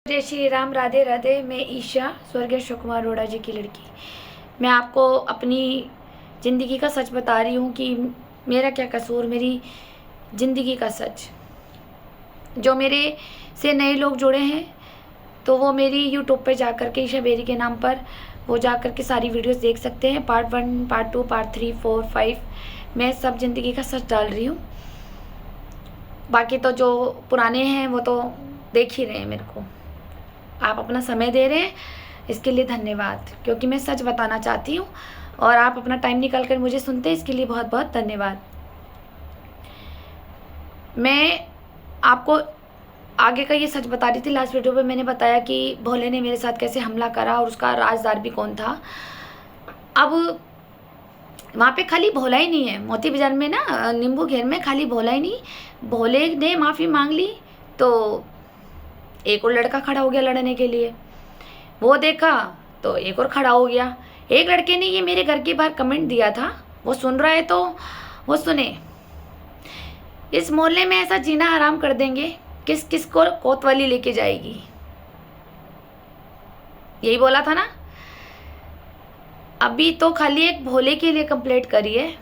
जय श्री राम, राधे राधे। मैं ईशा, स्वर्गीय अशोक कुमार रोड़ा जी की लड़की। मैं आपको अपनी ज़िंदगी का सच बता रही हूँ कि मेरा क्या कसूर, मेरी ज़िंदगी का सच। जो मेरे से नए लोग जुड़े हैं तो वो मेरी यूट्यूब पे जा कर के ईशा बेरी के नाम पर वो जा कर के सारी वीडियोस देख सकते हैं। पार्ट 1, पार्ट 2, पार्ट 3, 4, 5 मैं सब ज़िंदगी का सच डाल रही हूँ। बाकी तो जो पुराने हैं वो तो देख ही रहे हैं मेरे को। आप अपना समय दे रहे हैं, इसके लिए धन्यवाद, क्योंकि मैं सच बताना चाहती हूँ और आप अपना टाइम निकाल कर मुझे सुनते हैं, इसके लिए बहुत बहुत धन्यवाद। मैं आपको आगे का ये सच बता रही थी। लास्ट वीडियो पे मैंने बताया कि भोले ने मेरे साथ कैसे हमला करा और उसका राजदार भी कौन था। अब वहाँ पे खाली भोला ही नहीं है, मोती बाजार में ना, नींबू घेर में खाली भोला ही नहीं, भोले ने माफ़ी मांग ली तो एक और लड़का खड़ा हो गया लड़ने के लिए। वो देखा तो एक और खड़ा हो गया। एक लड़के ने ये मेरे घर के बाहर कमेंट दिया था, वो सुन रहा है तो वो सुने। इस मोहल्ले में ऐसा जीना हराम कर देंगे, किस किस को कोतवाली लेके जाएगी। यही बोला था ना। अभी तो खाली एक भोले के लिए कंप्लेंट करी है,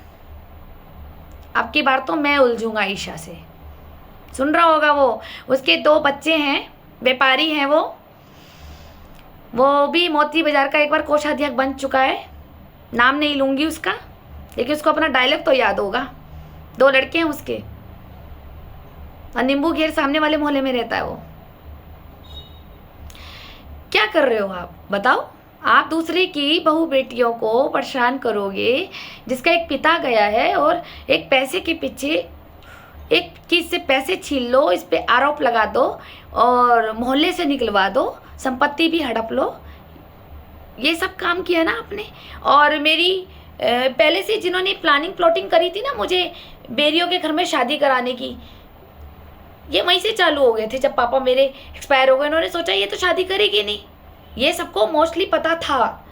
अब की बार तो मैं उलझूंगा ईशा से। सुन रहा होगा वो, उसके 2 बच्चे हैं, व्यापारी हैं वो भी मोती बाजार का एक बार कोषाध्यक्ष बन चुका है। नाम नहीं लूँगी उसका, लेकिन उसको अपना डायलॉग तो याद होगा। 2 लड़के हैं उसके और नींबू घेर सामने वाले मोहल्ले में रहता है वो। क्या कर रहे हो आप बताओ? आप दूसरे की बहू बेटियों को परेशान करोगे, जिसका एक पिता गया है, और एक पैसे के पीछे एक चीज़ से पैसे छीन लो, इस पे आरोप लगा दो और मोहल्ले से निकलवा दो, संपत्ति भी हड़प लो। ये सब काम किया ना आपने। और मेरी पहले से जिन्होंने प्लानिंग प्लॉटिंग करी थी ना मुझे बेरियों के घर में शादी कराने की, ये वहीं से चालू हो गए थे। जब पापा मेरे एक्सपायर हो गए, इन्होंने सोचा ये तो शादी करेगी नहीं। ये सबको मोस्टली पता था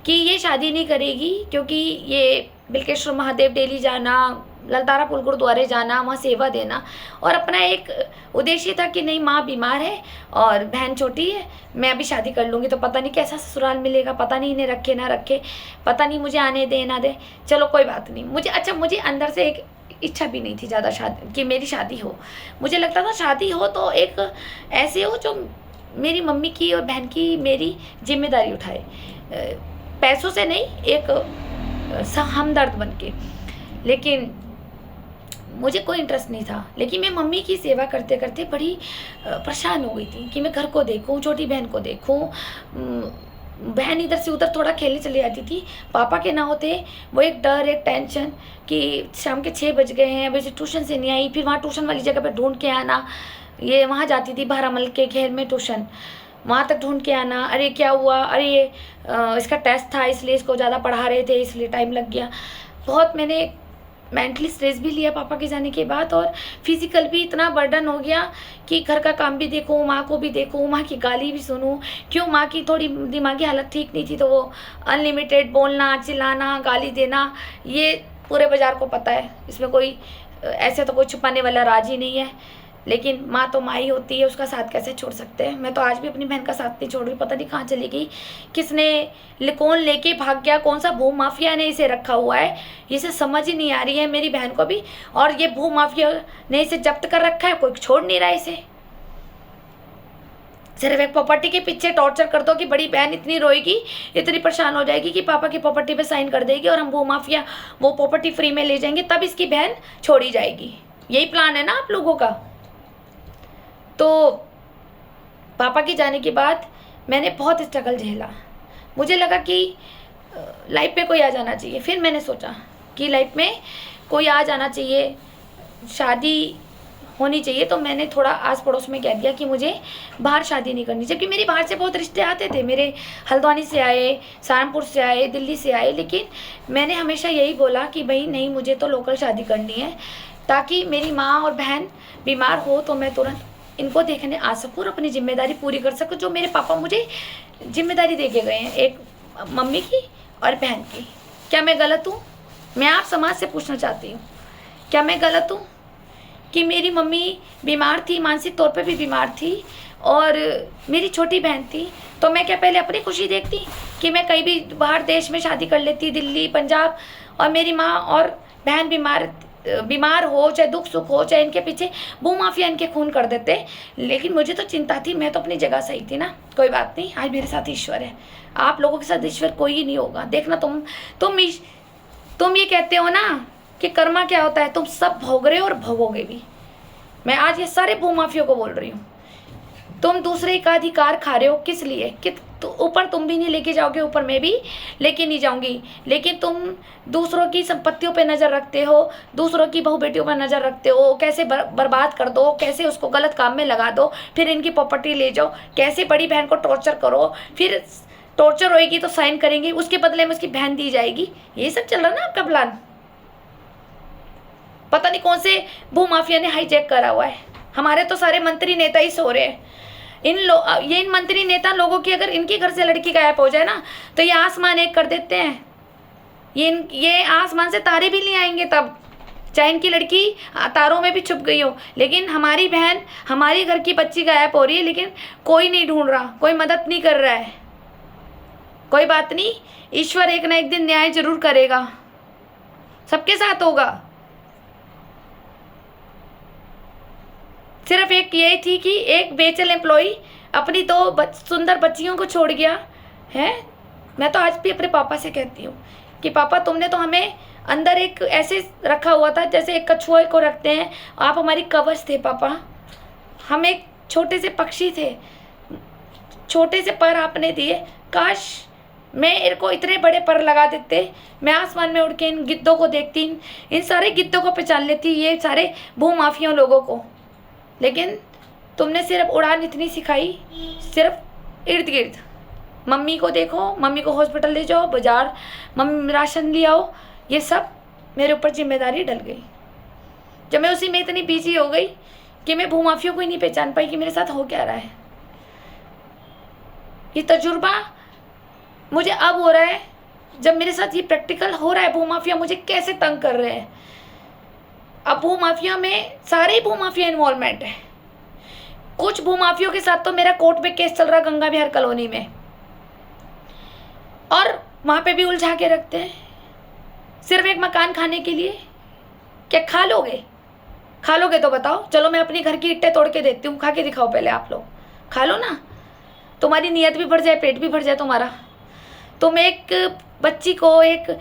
कि ये शादी नहीं करेगी, क्योंकि ये बिल्केश्वर महादेव डेली जाना, ललतारा पुल गुरुद्वारे जाना, वहाँ सेवा देना, और अपना एक उद्देश्य था कि नहीं, माँ बीमार है और बहन छोटी है, मैं अभी शादी कर लूँगी तो पता नहीं कैसा ससुराल मिलेगा, पता नहीं इन्हें रखे ना रखे, पता नहीं मुझे आने दे ना दे। चलो कोई बात नहीं। मुझे अंदर से एक इच्छा भी नहीं थी ज़्यादा शादी कि मेरी शादी हो। मुझे लगता था शादी हो तो एक ऐसे हो जो मेरी मम्मी की और बहन की मेरी जिम्मेदारी उठाए, पैसों से नहीं, एक हमदर्द बन के। लेकिन मुझे कोई इंटरेस्ट नहीं था। लेकिन मैं मम्मी की सेवा करते करते बड़ी परेशान हो गई थी कि मैं घर को देखूं, छोटी बहन को देखूं। बहन इधर से उधर थोड़ा खेलने चली जाती थी। पापा के ना होते वो एक डर, एक टेंशन कि शाम के 6 बज गए हैं, अभी से ट्यूशन से नहीं आई, फिर वहाँ ट्यूशन वाली जगह पे ढूंढ के आना। ये वहाँ जाती थी बारामल के घेर में ट्यूशन, वहाँ तक ढूंढ के आना। अरे क्या हुआ, अरे ये इसका टेस्ट था इसलिए इसको ज़्यादा पढ़ा रहे थे इसलिए टाइम लग गया। बहुत मैंने मेंटली स्ट्रेस भी लिया पापा के जाने के बाद, और फिजिकल भी इतना बर्डन हो गया कि घर का काम भी देखूँ, माँ को भी देखूँ, माँ की गाली भी सुनूँ। क्यों, माँ की थोड़ी दिमागी हालत ठीक नहीं थी तो वो अनलिमिटेड बोलना, चिल्लाना, गाली देना, ये पूरे बाज़ार को पता है। इसमें कोई ऐसे तो कोई छुपाने वाला राज ही नहीं है। लेकिन माँ तो माँ ही होती है, उसका साथ कैसे छोड़ सकते हैं। मैं तो आज भी अपनी बहन का साथ नहीं छोड़ रही। पता नहीं कहाँ चली गई, कौन लेके भाग गया, कौन सा भू माफिया ने इसे रखा हुआ है, इसे समझ ही नहीं आ रही है मेरी बहन को भी। और ये भू माफिया ने इसे जब्त कर रखा है, कोई छोड़ नहीं रहा इसे। सिर्फ एक प्रॉपर्टी के पीछे टॉर्चर कर दो कि बड़ी बहन इतनी रोएगी, इतनी परेशान हो जाएगी कि पापा की प्रॉपर्टी पे साइन कर देगी और हम भू माफिया वो प्रॉपर्टी फ्री में ले जाएंगे, तब इसकी बहन छोड़ी जाएगी। यही प्लान है ना आप लोगों का। तो पापा के जाने के बाद मैंने बहुत स्ट्रगल झेला। मुझे लगा कि लाइफ में कोई आ जाना चाहिए। फिर मैंने सोचा कि लाइफ में कोई आ जाना चाहिए, शादी होनी चाहिए। तो मैंने थोड़ा आस पड़ोस में कह दिया कि मुझे बाहर शादी नहीं करनी, जबकि मेरे बाहर से बहुत रिश्ते आते थे। मेरे हल्द्वानी से आए, सहारनपुर से आए, दिल्ली से आए, लेकिन मैंने हमेशा यही बोला कि भाई नहीं, मुझे तो लोकल शादी करनी है, ताकि मेरी माँ और बहन बीमार हो तो मैं तुरंत इनको देखने आ सकूँ और अपनी जिम्मेदारी पूरी कर सकूँ, जो मेरे पापा मुझे जिम्मेदारी दे के गए हैं, एक मम्मी की और बहन की। क्या मैं गलत हूँ? मैं आप समाज से पूछना चाहती हूँ, क्या मैं गलत हूँ कि मेरी मम्मी बीमार थी, मानसिक तौर पे भी बीमार थी, और मेरी छोटी बहन थी, तो मैं क्या पहले अपनी खुशी देखती कि मैं कहीं भी बाहर देश में शादी कर लेती, दिल्ली, पंजाब, और मेरी माँ और बहन बीमार हो, चाहे दुख सुख हो, चाहे इनके पीछे भूमाफिया इनके खून कर देते। लेकिन मुझे तो चिंता थी, मैं तो अपनी जगह सही थी ना। कोई बात नहीं, आज मेरे साथ ईश्वर है। आप लोगों के साथ ईश्वर कोई ही नहीं होगा। देखना, तुम ये कहते हो ना कि कर्मा क्या होता है, तुम सब भोग रहे हो और भोगोगे भी। मैं आज ये सारे भूमाफियों को बोल रही हूँ, तुम दूसरे का अधिकार खा रहे हो। किस लिए? कि ऊपर तुम भी नहीं लेके जाओगे, ऊपर मैं भी लेके नहीं जाऊंगी। लेकिन तुम दूसरों की संपत्तियों पे नज़र रखते हो, दूसरों की बहू बेटियों पर नज़र रखते हो, कैसे बर्बाद कर दो, कैसे उसको गलत काम में लगा दो, फिर इनकी प्रॉपर्टी ले जाओ, कैसे बड़ी बहन को टॉर्चर करो, फिर टॉर्चर होएगी तो साइन करेंगे, उसके बदले में उसकी बहन दी जाएगी। ये सब चल रहा ना आपका प्लान। पता नहीं कौन से भूमाफिया ने हाईजैक करा हुआ है। हमारे तो सारे मंत्री नेता ही सो रहे हैं। इन मंत्री नेता लोगों की अगर इनके घर से लड़की गायब हो जाए ना, तो ये आसमान एक कर देते हैं। ये आसमान से तारे भी ले आएंगे तब, चाहे इनकी लड़की तारों में भी छुप गई हो। लेकिन हमारी बहन, हमारी घर की बच्ची गायब हो रही है, लेकिन कोई नहीं ढूंढ रहा, कोई मदद नहीं कर रहा है। कोई बात नहीं, ईश्वर एक ना एक दिन न्याय जरूर करेगा, सबके साथ होगा। सिर्फ एक ये थी कि एक बेचल एम्प्लॉई अपनी 2 सुंदर बच्चियों को छोड़ गया है। मैं तो आज भी अपने पापा से कहती हूँ कि पापा, तुमने तो हमें अंदर एक ऐसे रखा हुआ था जैसे एक कछुए को रखते हैं। आप हमारी कवच थे पापा, हम एक छोटे से पक्षी थे, छोटे से पर आपने दिए। काश मैं इनको इतने बड़े पर लगा देते, मैं आसमान में उड़ के इन गिद्धों को देखती, इन सारे गिद्धों को पहचान लेती, ये सारे भूमाफियों लोगों को। लेकिन तुमने सिर्फ उड़ान इतनी सिखाई, सिर्फ इर्द गिर्द। मम्मी को देखो, मम्मी को हॉस्पिटल ले जाओ, बाजार मम्मी राशन ले आओ, ये सब मेरे ऊपर जिम्मेदारी डल गई। जब मैं उसी में इतनी बिजी हो गई कि मैं भूमाफियों को ही नहीं पहचान पाई कि मेरे साथ हो क्या रहा है। ये तजुर्बा मुझे अब हो रहा है, जब मेरे साथ ये प्रैक्टिकल हो रहा है। भूमाफिया मुझे कैसे तंग कर रहे हैं। अब भूमाफिया में सारे भूमाफिया इन्वॉल्वमेंट है। कुछ भूमाफियों के साथ तो मेरा कोर्ट में केस चल रहा गंगा विहार कॉलोनी में, और वहां पे भी उलझा के रखते हैं सिर्फ एक मकान खाने के लिए। क्या खा लोगे? खा लोगे तो बताओ, चलो मैं अपनी घर की ईंटें तोड़ के देती हूँ, खा के दिखाओ पहले आप लोग। खा लो ना, तुम्हारी नीयत भी भर जाए, पेट भी भर जाए तुम्हारा। तुम एक बच्ची को, एक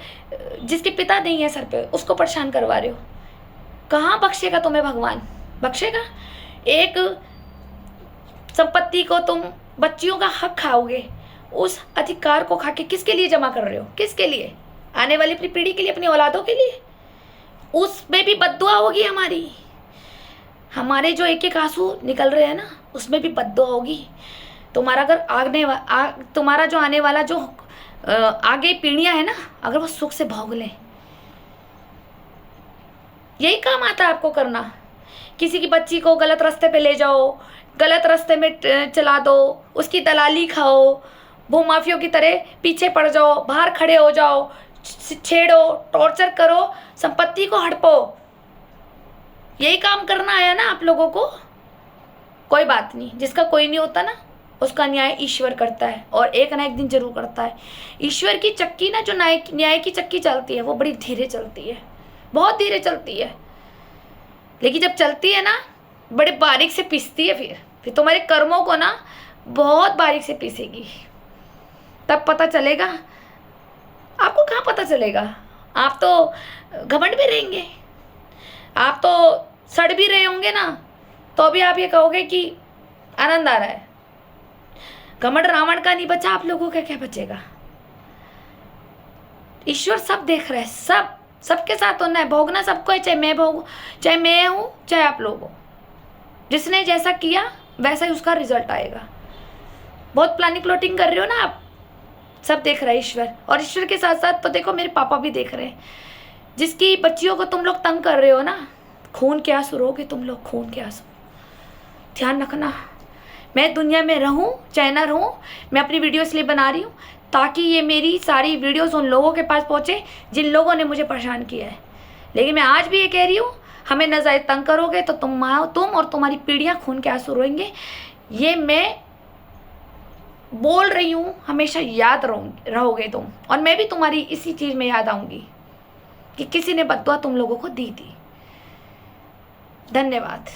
जिसके पिता नहीं है सर पे, उसको परेशान करवा रहे हो। कहाँ बख्शेगा तुम्हें भगवान? बख्शेगा? एक संपत्ति को तुम बच्चियों का हक खाओगे, उस अधिकार को खा के किसके लिए जमा कर रहे हो? किसके लिए? आने वाली अपनी पीढ़ी के लिए, अपनी औलादों के लिए। उसमें भी बद्दुआ होगी हमारी। हमारे जो एक एक आंसू निकल रहे हैं ना, उसमें भी बद्दुआ होगी। तुम्हारा अगर तुम्हारा जो आने वाला जो आगे पीढ़ियां है ना, अगर वो सुख से भोग लें। यही काम आता है आपको करना। किसी की बच्ची को गलत रास्ते पे ले जाओ, गलत रास्ते में चला दो, उसकी दलाली खाओ, भूमाफियों की तरह पीछे पड़ जाओ, बाहर खड़े हो जाओ, छेड़ो, टॉर्चर करो, संपत्ति को हड़पो। यही काम करना आया ना आप लोगों को। कोई बात नहीं, जिसका कोई नहीं होता ना, उसका न्याय ईश्वर करता है, और एक ना एक दिन जरूर करता है। ईश्वर की चक्की ना, जो न्याय की चक्की चलती है, वो बड़ी धीरे चलती है, बहुत धीरे चलती है। लेकिन जब चलती है ना, बड़े बारीक से पीसती है। फिर तुम्हारे कर्मों को ना बहुत बारीक से पीसेगी, तब पता चलेगा। आपको कहाँ पता चलेगा? आप तो घमंड में रहेंगे, आप तो सड़ भी रहे होंगे ना, तो भी आप ये कहोगे कि आनंद आ रहा है। घमंड रावण का नहीं बचा, आप लोगों का क्या बचेगा? ईश्वर सब देख रहा है, सबके साथ होना है, भोगना सबको है। चाहे मैं भोगूं, चाहे मैं हूं, चाहे आप लोग हो। जिसने जैसा किया वैसा ही उसका रिजल्ट आएगा। बहुत प्लानिंग प्लॉटिंग कर रहे हो ना आप, सब देख रहा है ईश्वर। और ईश्वर के साथ साथ तो देखो, मेरे पापा भी देख रहे हैं। जिसकी बच्चियों को तुम लोग तंग कर रहे हो ना, खून के आंसू रोगे तुम लोग, खून के आंसू। ध्यान रखना, मैं दुनिया में रहूं चाहे ना रहूं, मैं अपनी वीडियो इसलिए बना रही हूँ ताकि ये मेरी सारी वीडियोस उन लोगों के पास पहुँचे जिन लोगों ने मुझे परेशान किया है। लेकिन मैं आज भी ये कह रही हूँ, हमें नाजायज तंग करोगे तो तुम और तुम्हारी पीढ़ियाँ खून के आंसू रोएंगे। ये मैं बोल रही हूँ, हमेशा याद रहोगे तुम, और मैं भी तुम्हारी इसी चीज़ में याद आऊँगी कि किसी ने बद्दुआ तुम लोगों को दी थी। धन्यवाद।